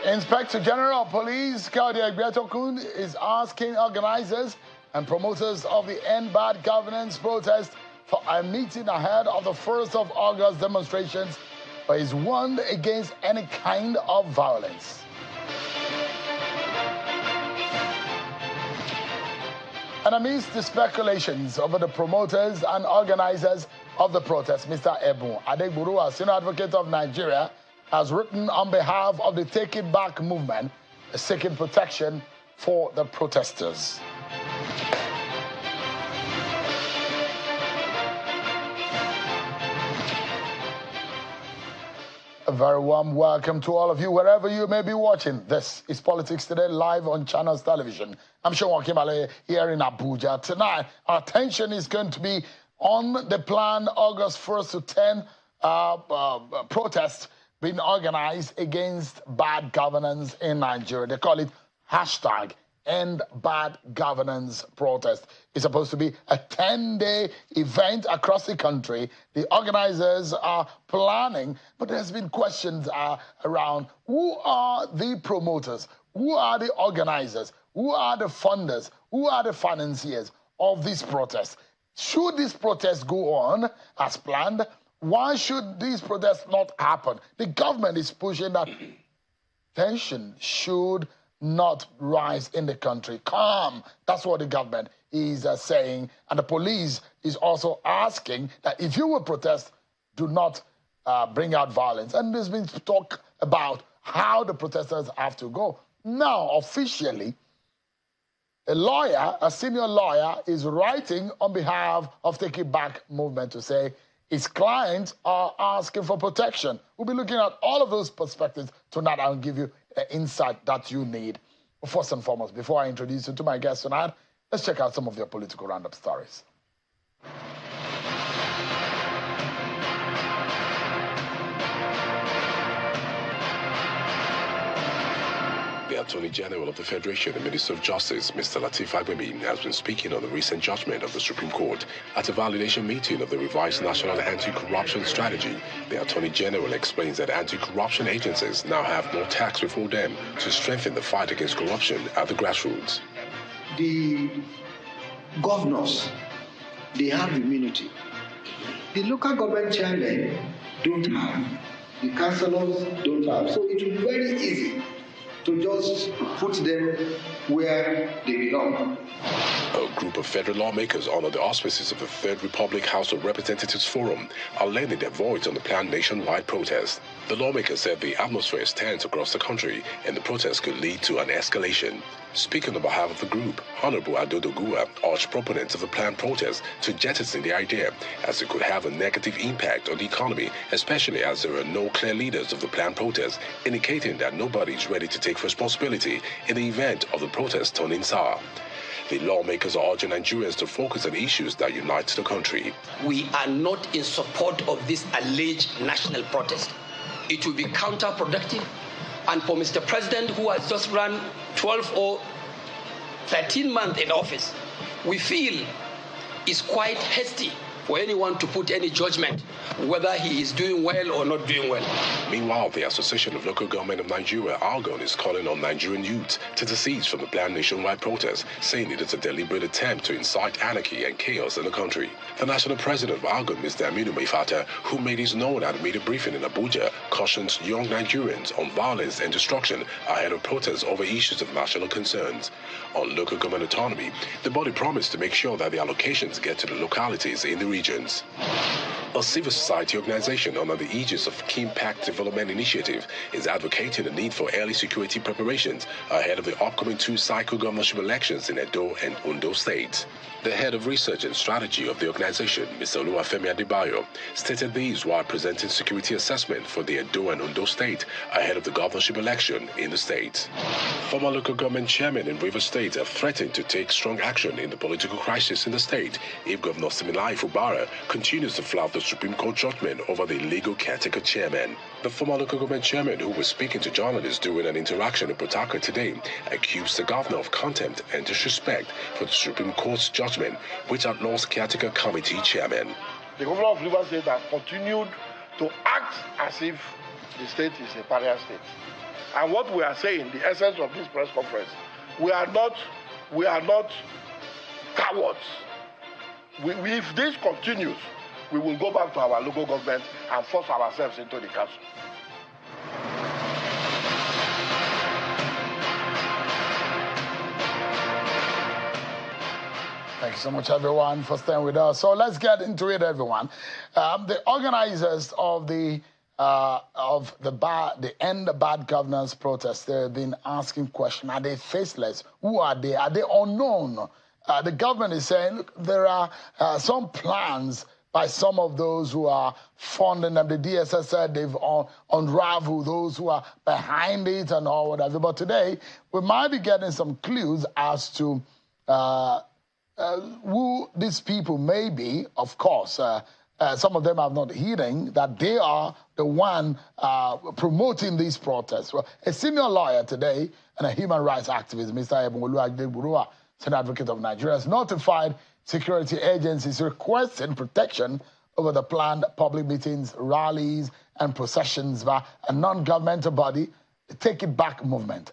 Inspector General of Police Kaudi Agbiatokun is asking organizers and promoters of the End Bad Governance protest for a meeting ahead of the 1st of August demonstrations, but is warned against any kind of violence. And amidst the speculations over the promoters and organizers of the protest, Mr. Ebun Adegburu, a senior advocate of Nigeria, has written on behalf of the Take It Back movement, seeking protection for the protesters. A very warm welcome to all of you, wherever you may be watching. This is Politics Today, live on Channels Television. I'm Sean Kimale here in Abuja. Tonight, our attention is going to be on the planned August 1st to 10 protest being organized against bad governance in Nigeria. They call it #End Bad Governance protest. It's supposed to be a 10-day event across the country. The organizers are planning, but there's been questions around who are the promoters, who are the organizers, who are the funders, who are the financiers of this protest. Should this protest go on as planned? Why should these protests not happen? The government is pushing that tension should not rise in the country. Calm. That's what the government is saying. And the police is also asking that if you will protest, do not bring out violence. And there's been talk about how the protesters have to go. Now, officially, a lawyer, a senior lawyer, is writing on behalf of Take It Back movement to say his clients are asking for protection. We'll be looking at all of those perspectives tonight. I'll give you the insight that you need. But first and foremost, before I introduce you to my guest tonight, let's check out some of your political roundup stories. The Attorney General of the Federation and Minister of Justice, Mr. Lateef Fagbemi, has been speaking on the recent judgment of the Supreme Court at a validation meeting of the revised National Anti-Corruption Strategy. The Attorney General explains that anti-corruption agencies now have more tasks before them to strengthen the fight against corruption at the grassroots. The governors, they have immunity. The local government chairmen don't have. The councillors don't have. So it will be very easy to just put them where they belong. A group of federal lawmakers under the auspices of the Third Republic House of Representatives Forum are lending their voice on the planned nationwide protest. The lawmakers said the atmosphere is tense across the country and the protest could lead to an escalation. Speaking on behalf of the group, Honorable Adodogua urged proponents of the planned protest to jettison the idea, as it could have a negative impact on the economy, especially as there are no clear leaders of the planned protest, indicating that nobody is ready to take responsibility in the event of the protest turning sour. The lawmakers are urging Nigerians to focus on issues that unite the country. We are not in support of this alleged national protest. It will be counterproductive. And for Mr. President, who has just run 12 or 13 months in office, we feel it's quite hasty for anyone to put any judgment whether he is doing well or not doing well. Meanwhile, the Association of Local Government of Nigeria, ALGON, is calling on Nigerian youth to desist from the planned nationwide protest, saying it is a deliberate attempt to incite anarchy and chaos in the country. The national president of ALGON, Mr. Aminu Maifata, who made his known at a media briefing in Abuja, cautions young Nigerians on violence and destruction ahead of protests over issues of national concerns. On local government autonomy, the body promised to make sure that the allocations get to the localities in the regions. A civil society organization under the aegis of Impact Development Initiative is advocating the need for early security preparations ahead of the upcoming two-cycle governorship elections in Edo and Ondo states. The head of research and strategy of the organization, Mr. Oluwafemi Adebayo, stated these while presenting security assessment for the Edo and Ondo state ahead of the governorship election in the state. Former local government chairmen in Rivers State have threatened to take strong action in the political crisis in the state if Governor Siminalayi Fubara continues to flout the Supreme Court judgment over the illegal caretaker chairman. The former local government chairman, who was speaking to journalists during an interaction in Port Harcourt today, accused the governor of contempt and disrespect for the Supreme Court's judgment, which outlaws caretaker committee chairman. The governor of Rivers State has continued to act as if the state is a pariah state. And what we are saying, the essence of this press conference, we are not cowards. If this continues, we will go back to our local government and force ourselves into the council. Thank you so much, everyone, for staying with us. So let's get into it, everyone. The organizers of the End Bad Governance protest, they've been asking questions. Are they faceless? Who are they? Are they unknown? The government is saying, look, there are some plans by some of those who are funding them. The DSS said they've unraveled those who are behind it and all whatever. But today, we might be getting some clues as to who these people may be. Of course, some of them are not heeding that they are the one promoting these protests. Well, a senior lawyer today and a human rights activist, Mr. Ebongolu Agdeburua, Senior Advocate of Nigeria, has notified security agencies requesting protection over the planned public meetings, rallies, and processions by a non-governmental body, the Take It Back movement.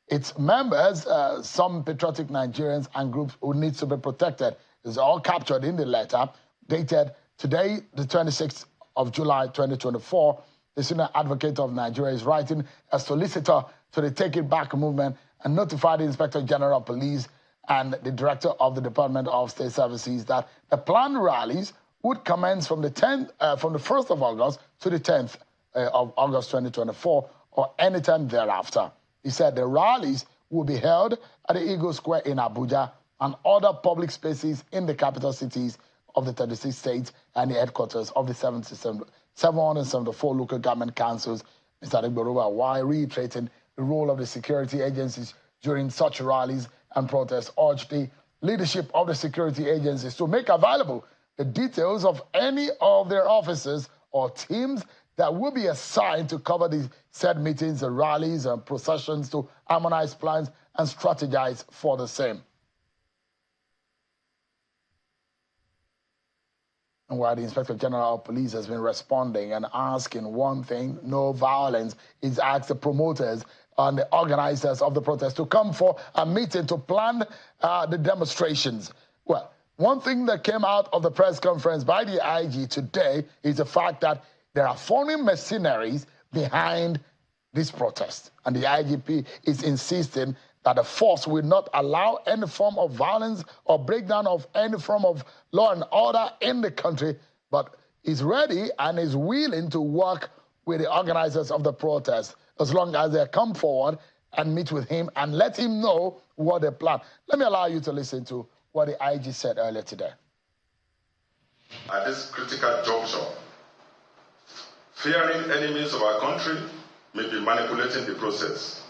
Its members, some patriotic Nigerians and groups who need to be protected, is all captured in the letter dated today, the 26th of July, 2024. The Senior Advocate of Nigeria is writing a solicitor to the Take It Back movement and notified the Inspector General of Police and the Director of the Department of State Services that the planned rallies would commence from the 1st of August to the 10th of August 2024 or anytime thereafter. He said the rallies will be held at the Eagle Square in Abuja and other public spaces in the capital cities of the 36 states and the headquarters of the 774 local government councils. Mr. Agdeburua, while reiterating the role of the security agencies during such rallies and protests, urged the leadership of the security agencies to make available the details of any of their officers or teams that will be assigned to cover the said meetings and rallies and processions to harmonize plans and strategize for the same. And while the Inspector General of Police has been responding and asking one thing, no violence, he's asked the promoters and the organizers of the protest to come for a meeting to plan the demonstrations. Well, one thing that came out of the press conference by the IG today is the fact that there are foreign mercenaries behind this protest. And the IGP is insisting that the force will not allow any form of violence or breakdown of any form of law and order in the country, but is ready and is willing to work with the organizers of the protest as long as they come forward and meet with him and let him know what they plan. Let me allow you to listen to what the IG said earlier today. At this critical juncture, fearing enemies of our country may be manipulating the process.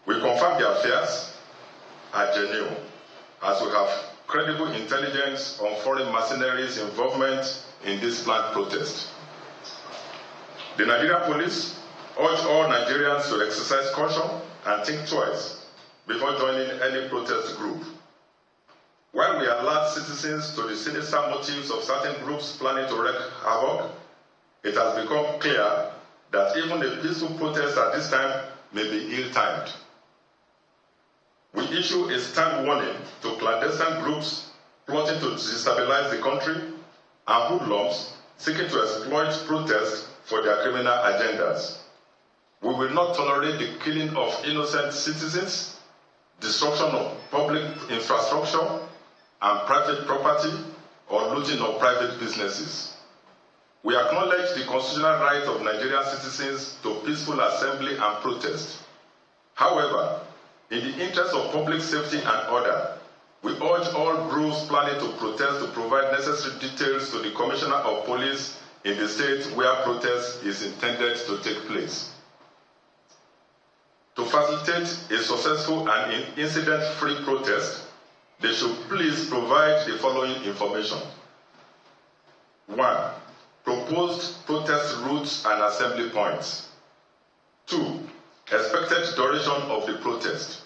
We confirm their fears are genuine, as we have credible intelligence on foreign mercenaries' involvement in this planned protest. The Nigerian police urge all Nigerians to exercise caution and think twice before joining any protest group. While we alert citizens to the sinister motives of certain groups planning to wreak havoc, it has become clear that even a peaceful protest at this time may be ill-timed. We issue a stern warning to clandestine groups plotting to destabilize the country and hoodlums seeking to exploit protests for their criminal agendas. We will not tolerate the killing of innocent citizens, destruction of public infrastructure and private property, or looting of private businesses. We acknowledge the constitutional right of Nigerian citizens to peaceful assembly and protest. However, in the interest of public safety and order, we urge all groups planning to protest to provide necessary details to the Commissioner of Police in the state where protest is intended to take place. To facilitate a successful and incident-free protest, they should please provide the following information. 1. Proposed protest routes and assembly points. 2. Expected duration of the protest.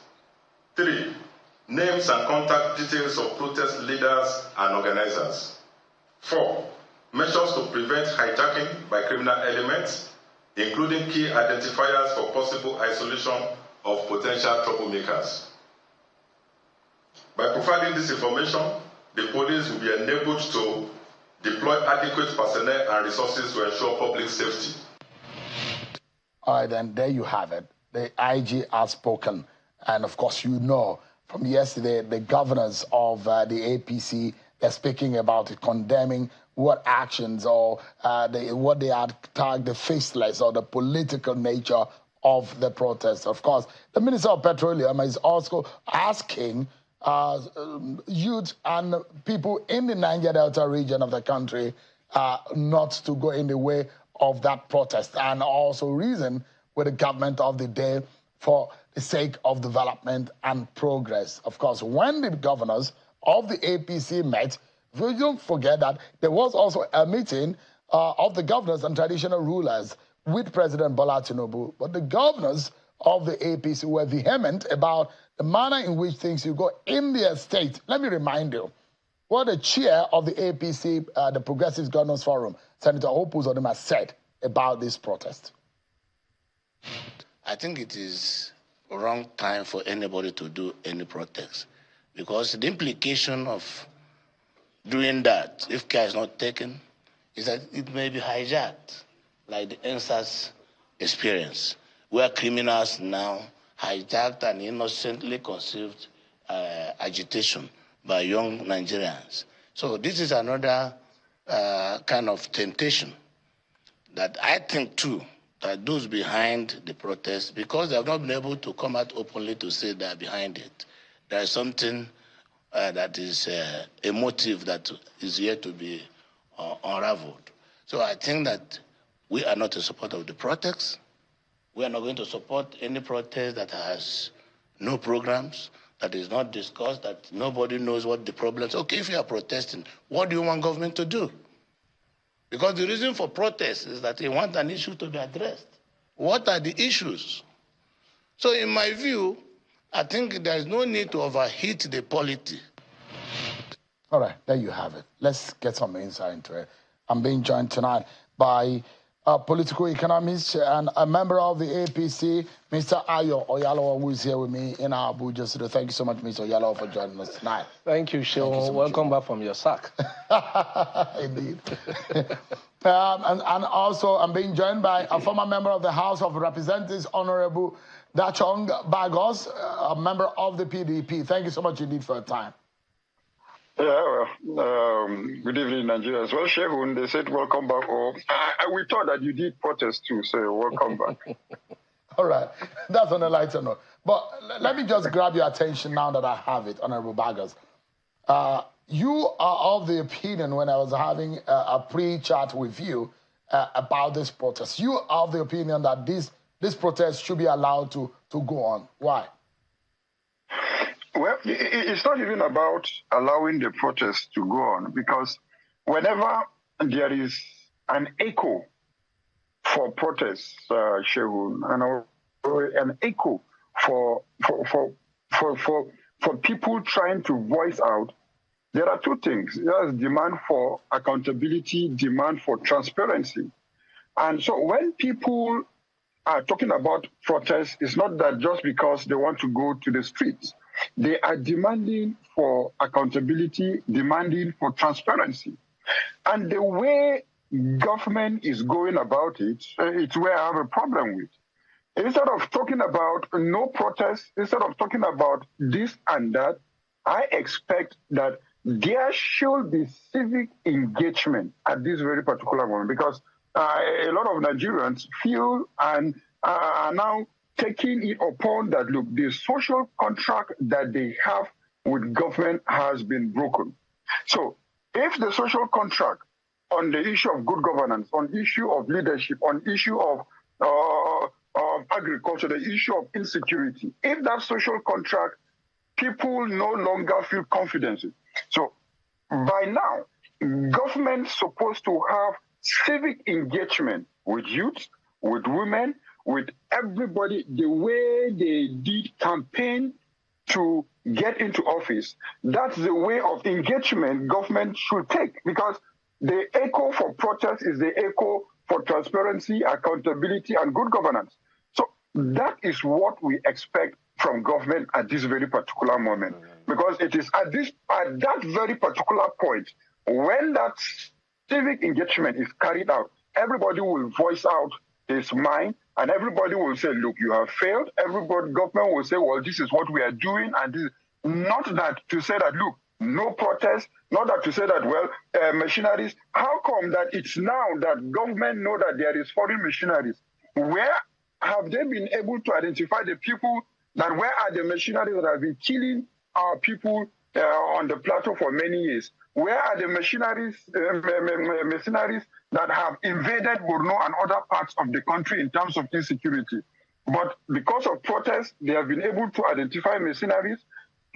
3. Names and contact details of protest leaders and organizers. 4. Measures to prevent hijacking by criminal elements, including key identifiers for possible isolation of potential troublemakers. By providing this information, the police will be enabled to deploy adequate personnel and resources to ensure public safety. All right, then there you have it. The IG has spoken. And of course, you know, from yesterday, the governors of the APC, they're speaking about it, condemning what actions or what they had tagged the faceless or the political nature of the protest. Of course, the Minister of Petroleum is also asking youth and people in the Niger Delta region of the country not to go in the way of that protest, and also reason with the government of the day for the sake of development and progress. Of course, when the governors of the APC met, we don't forget that there was also a meeting of the governors and traditional rulers with President Bola Tinubu, but the governors of the APC were vehement about the manner in which things will go in their state. Let me remind you what the chair of the APC, the Progressive Governors Forum, Senator Hope Uzodinma, said about this protest. I think it is a wrong time for anybody to do any protest, because the implication of doing that, if care is not taken, is that it may be hijacked, like the NSAS experience, where criminals now hijacked and innocently conceived agitation by young Nigerians. So this is another kind of temptation that I think, too, that those behind the protest, because they have not been able to come out openly to say they are behind it, there is something that is a motive that is yet to be unraveled. So I think that we are not in support of the protest. We are not going to support any protest that has no programs, that is not discussed, that nobody knows what the problems are. Okay, if you are protesting, what do you want government to do? Because the reason for protest is that they want an issue to be addressed. What are the issues? So in my view, I think there is no need to overheat the polity. All right, there you have it. Let's get some insight into it. I'm being joined tonight by a political economist and a member of the APC, Mr. Ayo Oyalo, who is here with me in Abuja. So thank you so much, Mr. Oyalo, for joining us tonight. Thank you, Sean. So welcome back from your sack. Indeed. and also, I'm being joined by a former member of the House of Representatives, Honorable Dachong Bagos, a member of the PDP. Thank you so much indeed for your time. Yeah, well, good evening, Nigeria as well. Shehun, they said welcome back. We thought that you did protest too, so welcome back. All right, that's on a lighter note. But let me just grab your attention now that I have it, Honorable Bagos. You are of the opinion, when I was having a pre-chat with you about this protest, you are of the opinion that this protest should be allowed to go on. Why? Well, it's not even about allowing the protest to go on, because whenever there is an echo for protests, Shehun, and an echo for people trying to voice out, there are two things. There's demand for accountability, demand for transparency. And so when people are talking about protests, it's not that just because they want to go to the streets. They are demanding for accountability, demanding for transparency. And the way government is going about it, it's where I have a problem with. Instead of talking about no protest, instead of talking about this and that, I expect that there should be civic engagement at this very particular moment, because a lot of Nigerians feel and are now taking it upon that, look, the social contract that they have with government has been broken. So if the social contract on the issue of good governance, on issue of leadership, on issue of agriculture, the issue of insecurity, if that social contract, people no longer feel confidence in. So by now, government's supposed to have civic engagement with youth, with women, with everybody, the way they did campaign to get into office. That's the way of engagement government should take, because the echo for protest is the echo for transparency, accountability, and good governance. So that is what we expect from government at this very particular moment. Because it is at that very particular point, when that civic engagement is carried out, everybody will voice out his mind, and everybody will say, look, you have failed. Everybody, government will say, well, this is what we are doing, and this, not that to say that, look, no protest, not that to say that, well, machineries. How come that it's now that government know that there is foreign machineries? Where have they been able to identify the people that where are the machineries that have been killing our people on the plateau for many years? Where are the mercenaries that have invaded Borno and other parts of the country in terms of insecurity? But because of protests, they have been able to identify mercenaries.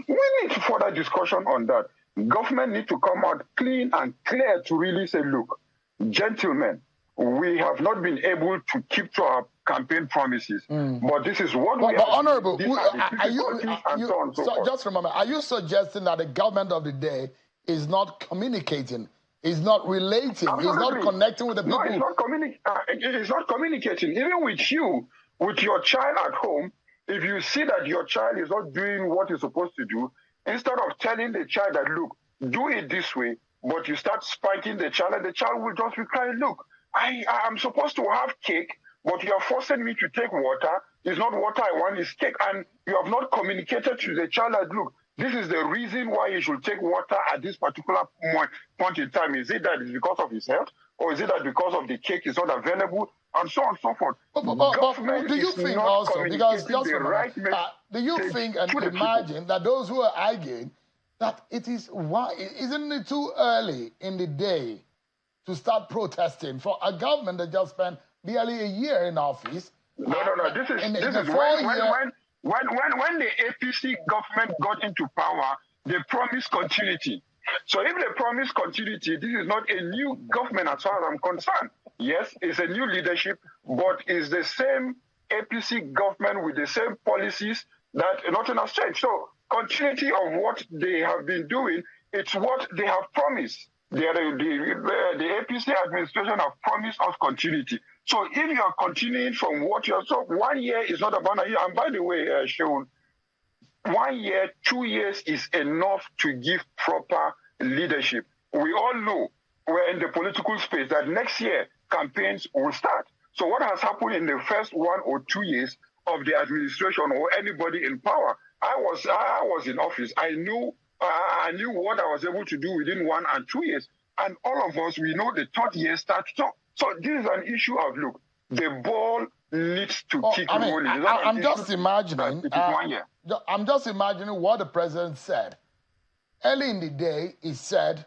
We need further discussion on that. Government need to come out clean and clear to really say, look, gentlemen, we have not been able to keep to our campaign promises, but this is what we are. But Honorable, just remember, are you suggesting that the government of the day is not communicating, is not relating, is not connecting with the people? No, it's not communicating. Even with you, with your child at home, if you see that your child is not doing what he's supposed to do, instead of telling the child that, look, do it this way, but you start spanking the child, and the child will just be crying, look, I'm supposed to have cake, but you are forcing me to take water. It's not water I want, it's cake. And you have not communicated to the child that, look, this is the reason why he should take water at this particular point in time. Is it that it's because of his health? Or is it that because of the cake is not available? And so on and so forth. But do you think also, because just do you think and imagine that those who are arguing that it is, why isn't it too early in the day to start protesting for a government that just spent nearly a year in office? No. This is when the APC government got into power, they promised continuity. So if they promise continuity, this is not a new government as far as I'm concerned. Yes, it's a new leadership, but it's the same APC government with the same policies that nothing has changed. So continuity of what they have been doing, it's what they have promised. The APC administration have promised us continuity. So if you are continuing from what you're, so 1 year is not about a year. And by the way, Seun, 1 year, 2 years is enough to give proper leadership. We all know we're in the political space that next year campaigns will start. So what has happened in the first 1 or 2 years of the administration or anybody in power? I was in office. I knew what I was able to do within 1 and 2 years. And all of us, we know the third year starts. So this is an issue of, look, the ball needs to keep rolling. I'm just imagining. It is 1 year. I'm just imagining what the president said. Early in the day, he said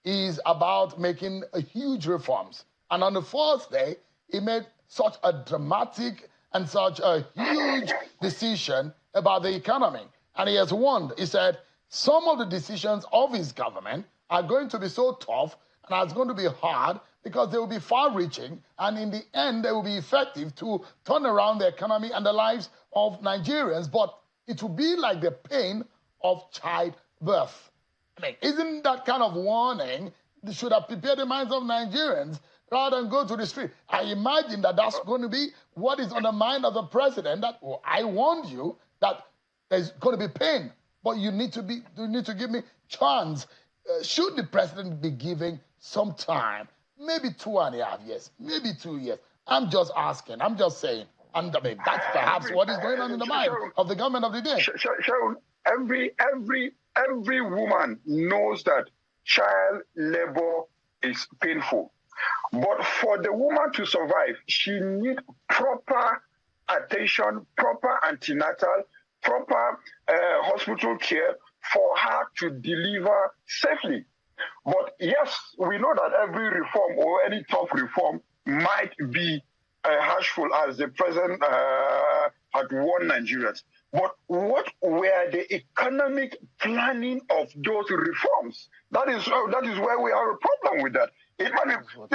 he's about making huge reforms. And on the fourth day, he made such a dramatic and such a huge decision about the economy. And he has warned, he said, some of the decisions of his government are going to be so tough and it's going to be hard because they will be far-reaching, and in the end, they will be effective to turn around the economy and the lives of Nigerians, but it will be like the pain of childbirth. I mean, isn't that kind of warning that should have prepared the minds of Nigerians rather than go to the street? I imagine that that's going to be what is on the mind of the president, that, well, I warned you that there's going to be pain, but you need to give me chance. Should the president be giving some time? Maybe 2.5 years, maybe 2 years. I'm just asking, I'm just saying. And I mean, that's perhaps what is going on in the mind of the government of the day. Sharon, every woman knows that child labor is painful. But for the woman to survive, she needs proper attention, proper antenatal, proper hospital care for her to deliver safely. But yes, we know that every reform or any tough reform might be harshful, as the president had warned Nigerians. But what were the economic planning of those reforms? That is where we have a problem with that.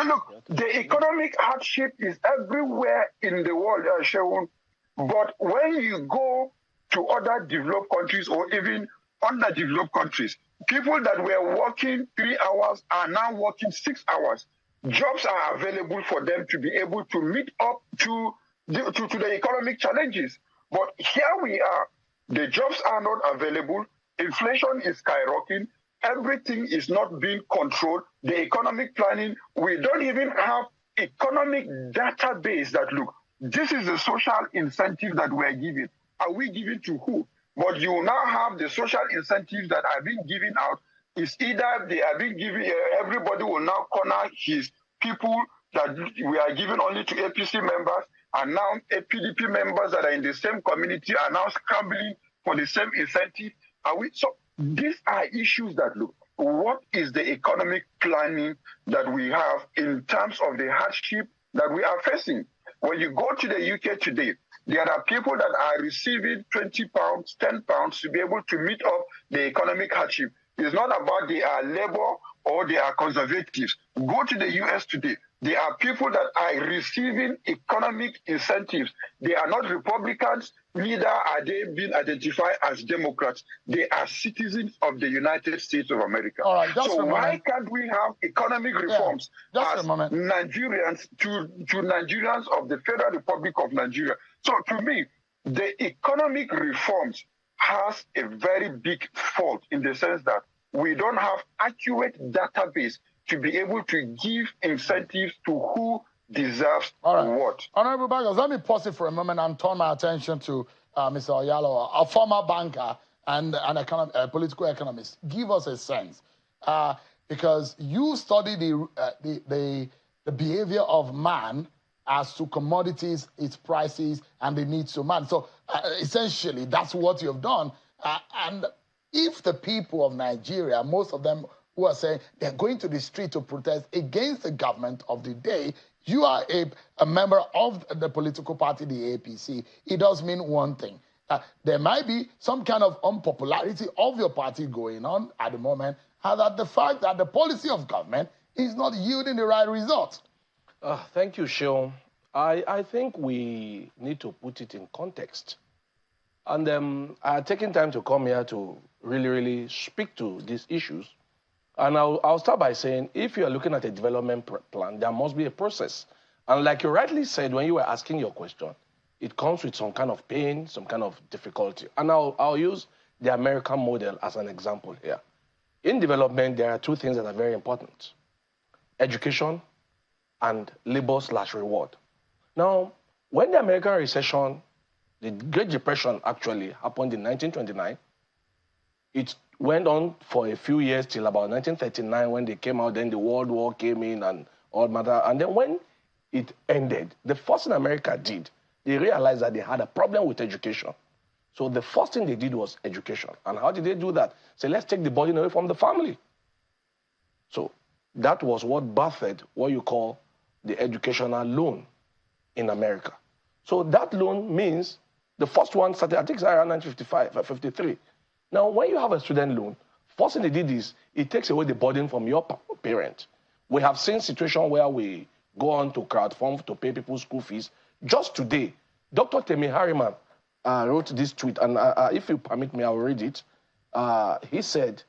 Look, the economic hardship is everywhere in the world, Seun. But when you go to other developed countries or even underdeveloped countries, people that were working 3 hours are now working 6 hours. jobs are available for them to be able to meet up to the economic challenges. But here we are, the jobs are not available, inflation is skyrocketing, everything is not being controlled, the economic planning, we don't even have economic database that look, this is the social incentive that we're giving. Are we giving to who? But you now have the social incentives that are being given out. It's either they are being given, everybody will now corner his people that we are giving only to APC members, and now PDP members that are in the same community are now scrambling for the same incentive. So these are issues that look, what is the economic planning that we have in terms of the hardship that we are facing? When you go to the UK today, there are people that are receiving 20 pounds, 10 pounds to be able to meet up the economic hardship. It's not about they are labor or they are conservatives. Go to the US today. There are people that are receiving economic incentives. They are not Republicans, neither are they being identified as Democrats. They are citizens of the United States of America. All right, so why can't we have economic reforms as Nigerians to Nigerians of the Federal Republic of Nigeria? So to me, the economic reforms has a very big fault in the sense that we don't have accurate database to be able to give incentives to who deserves what. Honorable Bagos, let me pause it for a moment and turn my attention to Mr. Oyalo, a former banker and an political economist. Give us a sense, because you study the behavior of man as to commodities, its prices, and the needs of man. So essentially, that's what you've done. And if the people of Nigeria, most of them who are saying they're going to the street to protest against the government of the day, you are a member of the political party, the APC. It does mean one thing. There might be some kind of unpopularity of your party going on at the moment, and that the fact that the policy of government is not yielding the right results. Thank you, Sean. I think we need to put it in context. And I have taken time to come here to really speak to these issues. And I'll start by saying, if you are looking at a development plan, there must be a process. And like you rightly said when you were asking your question, it comes with some kind of pain, some kind of difficulty. And I'll use the American model as an example here. In development, there are two things that are very important: education and labor/reward. Now, when the American recession, the Great Depression actually happened in 1929, it went on for a few years till about 1939 when they came out, then the World War came in and all matter. And then when it ended, the first thing America did, they realized that they had a problem with education. So the first thing they did was education. And how did they do that? So let's take the burden away from the family. So that was what birthed what you call the educational loan in America. So that loan means the first one started, I think it's around 1955, 53. Now, when you have a student loan, first thing they did is it takes away the burden from your parent. We have seen situations where we go on to crowdfund to pay people's school fees. Just today, Dr. Temi Harriman wrote this tweet, and if you permit me, I will read it. He said,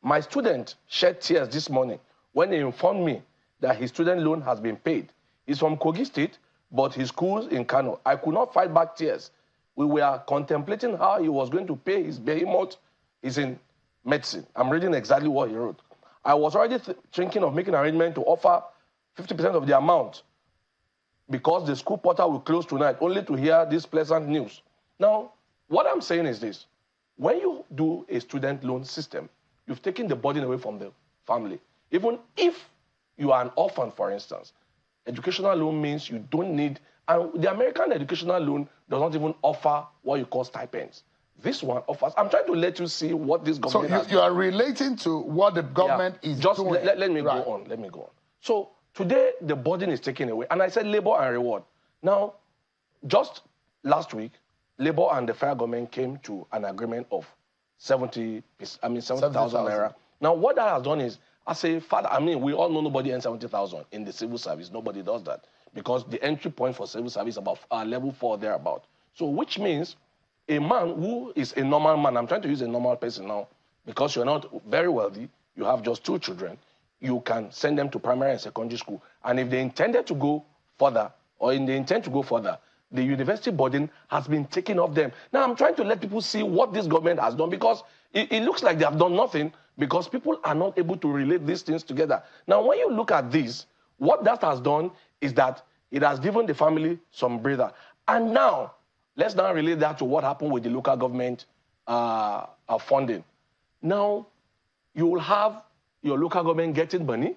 "My student shed tears this morning when he informed me that his student loan has been paid. He's from Kogi State, but his school's in Kano. I could not fight back tears. We were contemplating how he was going to pay his behemoth. He's in medicine." I'm reading exactly what he wrote. "I was already thinking of making an arrangement to offer 50% of the amount because the school portal will close tonight, only to hear this pleasant news." Now, what I'm saying is this. When you do a student loan system, you've taken the burden away from the family. Even if you are an orphan, for instance, educational loan means you don't need, and the American educational loan does not even offer what you call stipends. This one offers. I'm trying to let you see what this government has done. You are relating to what the government is doing. Let me go on. Let me go on. So today, the burden is taken away. And I said labor and reward. Now, just last week, Labor and the federal government came to an agreement of 70,000 naira. Now, what that has done is, as a father, we all know nobody earns 70,000 in the civil service. Nobody does that because the entry point for civil service is about level 4 thereabout. So, which means a man who is a normal man, I'm trying to use a normal person now, because you're not very wealthy, you have just 2 children, you can send them to primary and secondary school. And if they intended to go further, or if they intend to go further, the university burden has been taken off them. Now, I'm trying to let people see what this government has done, because it looks like they have done nothing, because people are not able to relate these things together. Now, when you look at this, what that has done is that it has given the family some breather. And now, let's now relate that to what happened with the local government funding. Now, you will have your local government getting money.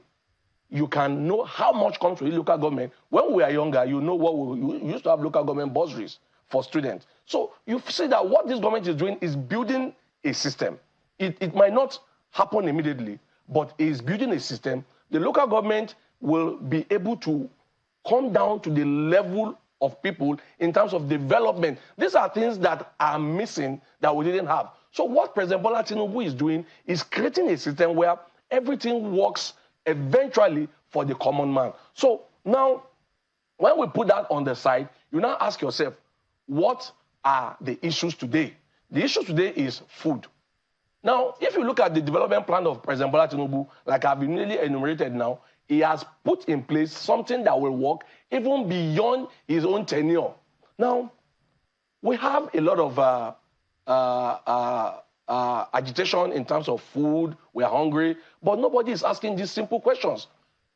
You can know how much comes to the local government. When we are younger, you know what we used to have local government bursaries for students. So you see that what this government is doing is building a system. It might not happen immediately, but it is building a system. The local government will be able to come down to the level of people in terms of development. These are things that are missing that we didn't have. So what President Bola Tinubu is doing is creating a system where everything works eventually for the common man. So now, when we put that on the side, you now ask yourself, what are the issues today? The issue today is food. Now, if you look at the development plan of President Bola Tinubu, like I've been really enumerated now, he has put in place something that will work even beyond his own tenure. Now, we have a lot of agitation in terms of food. We are hungry, but nobody is asking these simple questions.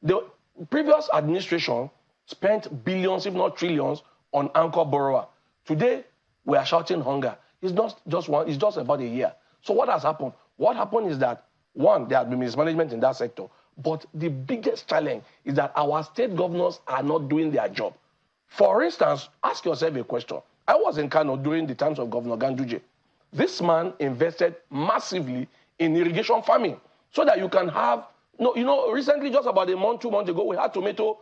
The previous administration spent billions, if not trillions, on anchor borrower. Today, we are shouting hunger. It's not just one, it's just about a year. So what has happened? What happened is that, one, there has been mismanagement in that sector. But the biggest challenge is that our state governors are not doing their job. For instance, ask yourself a question. I was in Kano during the times of Governor Ganduje. This man invested massively in irrigation farming so that you can have, recently, just about a month, 2 months ago, we had tomato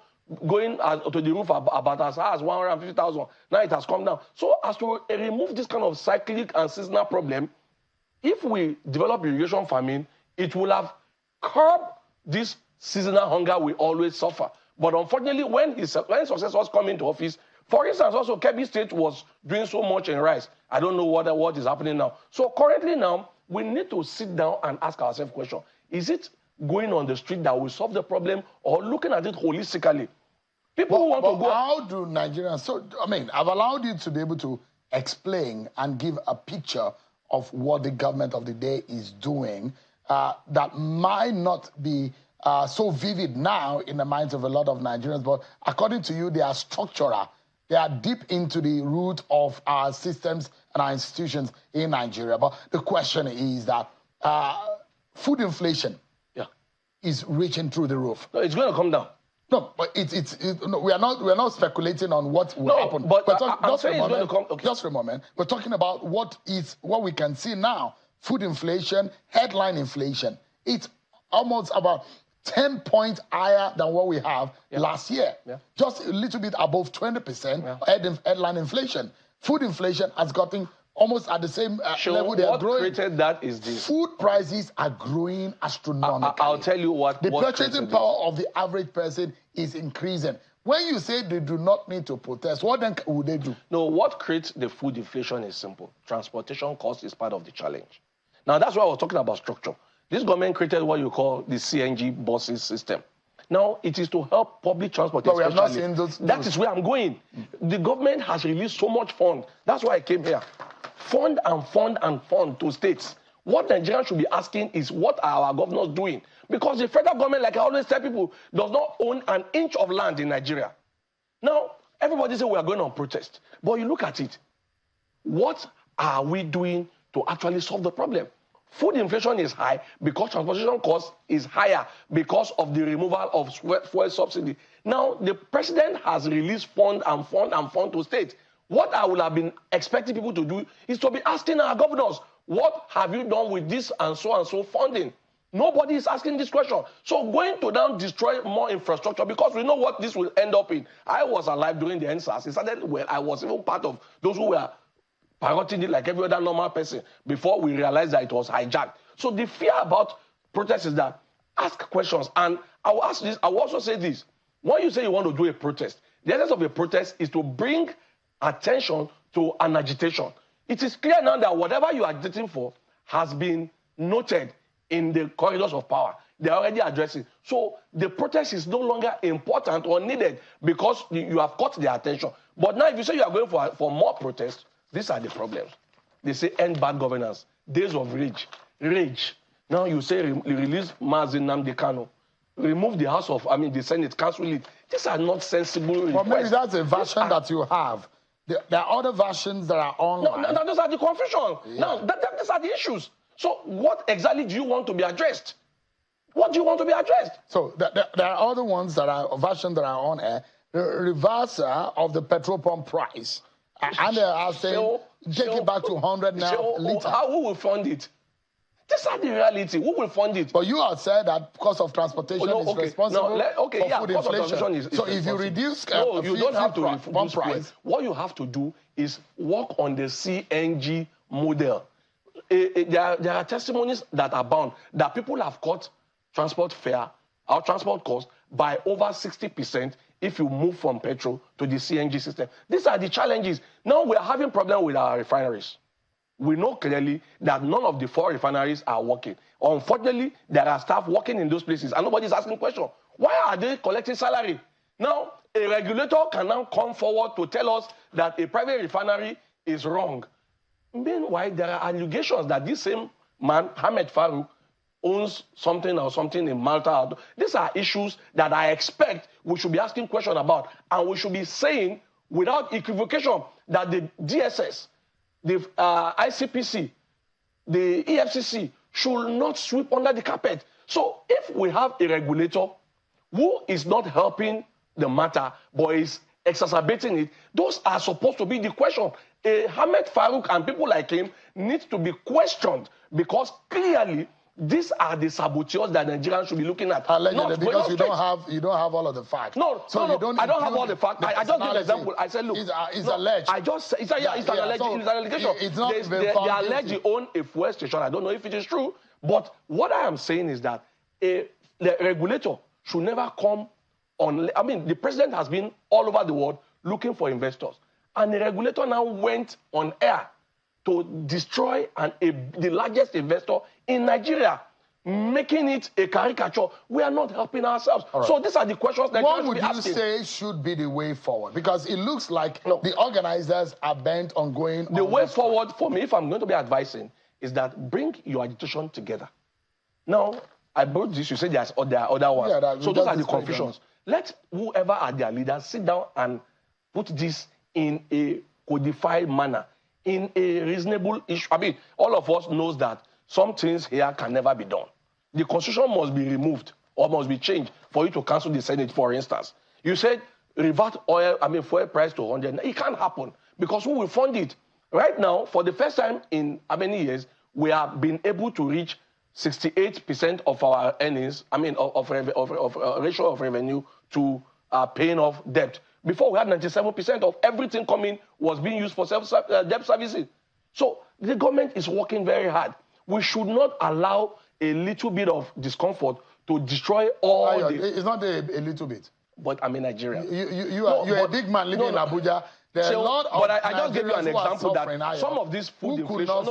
going to the roof about as high as 150,000. Now it has come down. So as to remove this kind of cyclic and seasonal problem, if we develop irrigation farming, it will have curbed this seasonal hunger we always suffer. But unfortunately, when his successors come into office, for instance, also Kebbi State was doing so much in rice. I don't know what is happening now. So currently now, we need to sit down and ask ourselves a question. Is it going on the street that will solve the problem, or looking at it holistically? People who want to go... How do Nigerians... So, I've allowed you to be able to explain and give a picture of what the government of the day is doing that might not be so vivid now in the minds of a lot of Nigerians, but according to you, they are structural. They are deep into the root of our systems and our institutions in Nigeria. But the question is that food inflation is reaching through the roof. No, it's going to come down. No, but no, we are not speculating on what will happen. But just for a moment. We're talking about what we can see now. Food inflation, headline inflation. It's almost about 10 points higher than what we have last year. Yeah. Just a little bit above 20% headline inflation. Food inflation has gotten almost at the same level they are growing. What created that is this. Food prices are growing astronomically. I'll tell you what. The purchasing power of the average person is increasing. When you say they do not need to protest, what then would they do? No, what creates the food inflation is simple. Transportation cost is part of the challenge. Now, that's why I was talking about structure. This government created what you call the CNG buses system. Now, it is to help public transport. But we have not seen those. That is where I'm going. The government has released so much fund. That's why I came here. Fund and fund and fund to states. What Nigerians should be asking is, what are our governors doing? Because the federal government, like I always tell people, does not own an inch of land in Nigeria. Now, everybody says we are going on protest. But you look at it. What are we doing to actually solve the problem? Food inflation is high because transportation cost is higher because of the removal of fuel subsidy. Now, the president has released fund and fund and fund to states. What I would have been expecting people to do is to be asking our governors, what have you done with this and so funding? Nobody is asking this question. So going to now destroy more infrastructure, because we know what this will end up in. I was alive during the NSAS. It started when I was even part of those who were piloting it like every other normal person before we realized that it was hijacked. So the fear about protest is that ask questions. And I will ask this, I will also say this. When you say you want to do a protest, the essence of a protest is to bring attention to an agitation. It is clear now that whatever you are agitating for has been noted in the corridors of power. they're already addressing. So the protest is no longer important or needed because you have caught their attention. But now if you say you are going for more protests, these are the problems. They say end bad governance, days of rage. Now you say release Mazi Nnamdi Kanu, remove the the Senate, cancel it. These are not sensible requests. But maybe that's a version that you have. There are other versions that are online. No, those are the confusion. Yeah. Now, these are the issues. So what exactly do you want to be addressed? What do you want to be addressed? So there are other ones that are versions that are on air. The reversal of the petrol pump price. And they are saying, take it back to 100 now a litre. Who will fund it? These are the reality. Who will fund it? But you have said that cost of transportation is responsible for food inflation. So if you reduce you don't have to pump price. What you have to do is work on the CNG model. There are testimonies that are bound that people have cut transport fare or transport cost by over 60% if you move from petrol to the CNG system. These are the challenges. Now we are having problem with our refineries. We know clearly that none of the 4 refineries are working. Unfortunately, there are staff working in those places and nobody's asking questions. Why are they collecting salary? Now, a regulator can now come forward to tell us that a private refinery is wrong. Meanwhile, there are allegations that this same man, Ahmed Farouk, owns something in Malta. These are issues that I expect we should be asking questions about, and we should be saying without equivocation that the DSS, the ICPC, the EFCC should not sweep under the carpet. So if we have a regulator who is not helping the matter but is exacerbating it, those are supposed to be the question. Ahmed Farouk and people like him need to be questioned because clearly these are the saboteurs that Nigerians should be looking at. Allegedly, because you don't have all of the facts. No, I don't have all the facts. I just give an example. I said, look, it's alleged. It's an allegation. It's not they allege he own a fuel station. I don't know if it is true, but what I am saying is that the regulator should never come on. I mean, the president has been all over the world looking for investors, and the regulator now went on air to destroy the largest investor in Nigeria, making it a caricature. We are not helping ourselves. Right. So these are the questions that what would you say should be the way forward? Because it looks like the organizers are bent on going the way forward for me, if I'm going to be advising, is that bring your agitation together. Now, I brought this, you said there are other ones. Yeah, so those are the confusions. Let whoever are their leaders sit down and put this in a codified manner, in a reasonable issue. I mean, all of us knows that some things here can never be done. The constitution must be removed or must be changed for you to cancel the Senate, for instance. You said revert fuel price to 100. It can't happen because who will fund it? Right now, for the first time in how many years, we have been able to reach 68% of our earnings, ratio of revenue to paying off debt. Before we had 97% of everything coming was being used for debt servicing. So the government is working very hard. We should not allow a little bit of discomfort to destroy all It's not a little bit. But I'm in Nigeria. You're a big man living in Abuja. There are a lot of but I just gave you an example that some of this food inflation.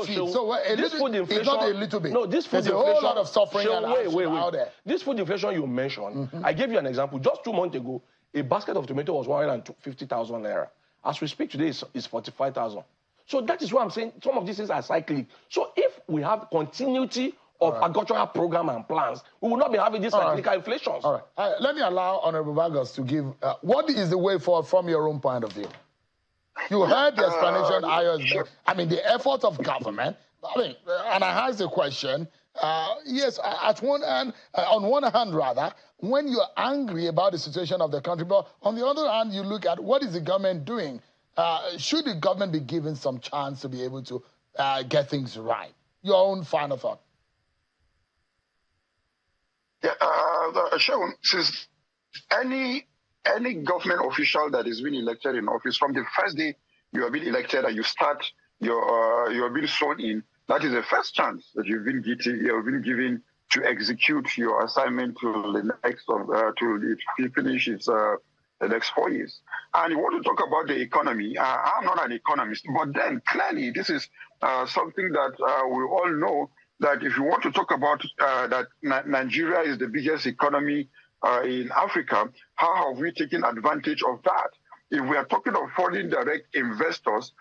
This food inflation is not a little bit. No, this food inflation. There's a whole lot of suffering out there. This food inflation you mentioned, I gave you an example. Just 2 months ago, a basket of tomato was 150,000 naira. As we speak today, it's 45,000. So that is why I'm saying some of these things are cyclic. So if we have continuity of agricultural program and plans, we will not be having these cyclical inflations. All right. Let me allow Honorable Vargas to give, what is the way forward from your own point of view? You heard the explanation Ayo I mean, the effort of government. I mean, and I asked the question, yes, on one hand, rather, when you're angry about the situation of the country, but on the other hand, you look at what is the government doing? Should the government be given some chance to be able to get things right? Your own final thought. Yeah, Shaun, since any government official that is being elected in office, from the first day you have been elected and you start you have been sworn in, that is the first chance that you've been given to execute your assignment to the next to finish its the next 4 years. And you want to talk about the economy. I'm not an economist, but then clearly this is something that we all know that if you want to talk about that Nigeria is the biggest economy in Africa, how have we taken advantage of that? If we are talking of foreign direct investors,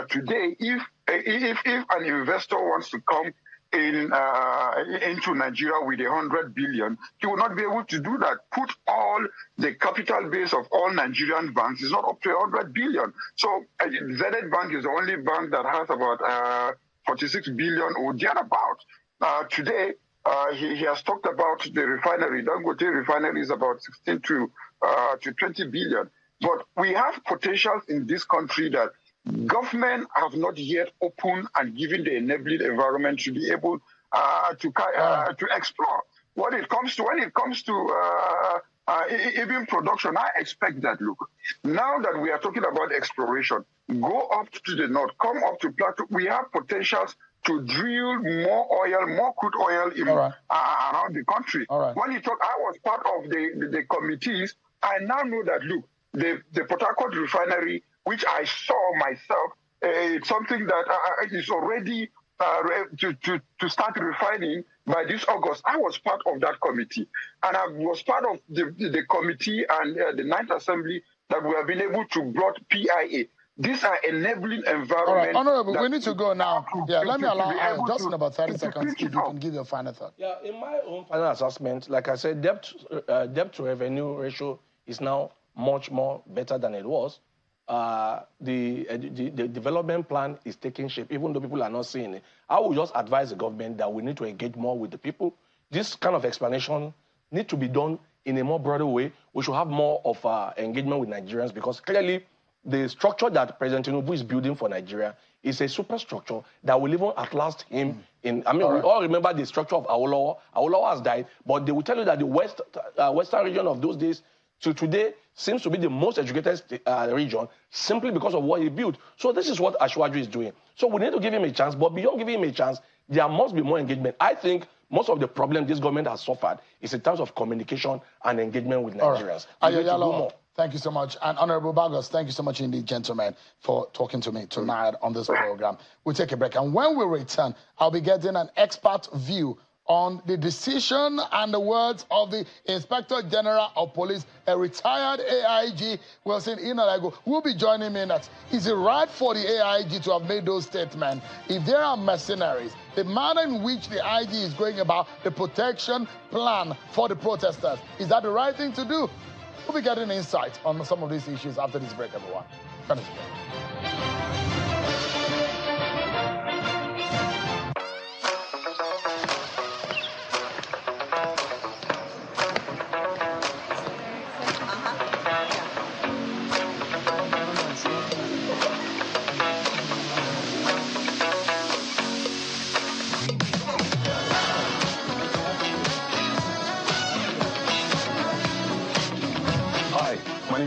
today, if an investor wants to come into Nigeria with 100 billion, he will not be able to do that. Put all the capital base of all Nigerian banks is not up to 100 billion. So Zenith Bank is the only bank that has about 46 billion or thereabout. Today, he has talked about the refinery. Dangote refinery is about 16 to 20 billion. But we have potentials in this country that government have not yet opened and given the enabling environment to be able to explore. When it comes to even production, I expect that, look, now that we are talking about exploration, go up to the north, come up to Plateau. We have potentials to drill more oil, more crude oil around the country. When you talk, I was part of the committees. I now know that, look, the Port Harcourt refinery, which I saw myself, it's something that is already to start refining by this August. I was part of that committee, and I was part of the committee and the Ninth Assembly that we have been able to brought PIA. These are enabling environments. All right, Honorable, we need to go now. Yeah, let me allow just in about 30 seconds if you can give your final thought. Yeah, in my own final assessment, like I said, debt to revenue ratio is now much more better than it was. The development plan is taking shape, even though people are not seeing it. I would just advise the government that we need to engage more with the people. This kind of explanation needs to be done in a more broader way. We should have more of engagement with Nigerians, because clearly the structure that President Tinubu is building for Nigeria is a superstructure that will even outlast him in. I mean, we all remember the structure of Awolowo. Awolowo has died, but they will tell you that the western region of those days to today seems to be the most educated region simply because of what he built. So this is what Ashwaju is doing. So we need to give him a chance, but beyond giving him a chance, there must be more engagement. I think most of the problem this government has suffered is in terms of communication and engagement with Nigerians. We need to do more. Thank you so much. And Honorable Bagos, thank you so much indeed, gentlemen, for talking to me tonight on this program. We'll take a break. And when we return, I'll be getting an expert view on the decision and the words of the Inspector General of Police, a retired AIG, Wilson Inalago, who will be joining me next. Is it right for the AIG to have made those statements? If there are mercenaries, the manner in which the IG is going about the protection plan for the protesters, is that the right thing to do? We'll be getting insight on some of these issues after this break, everyone. Finish it.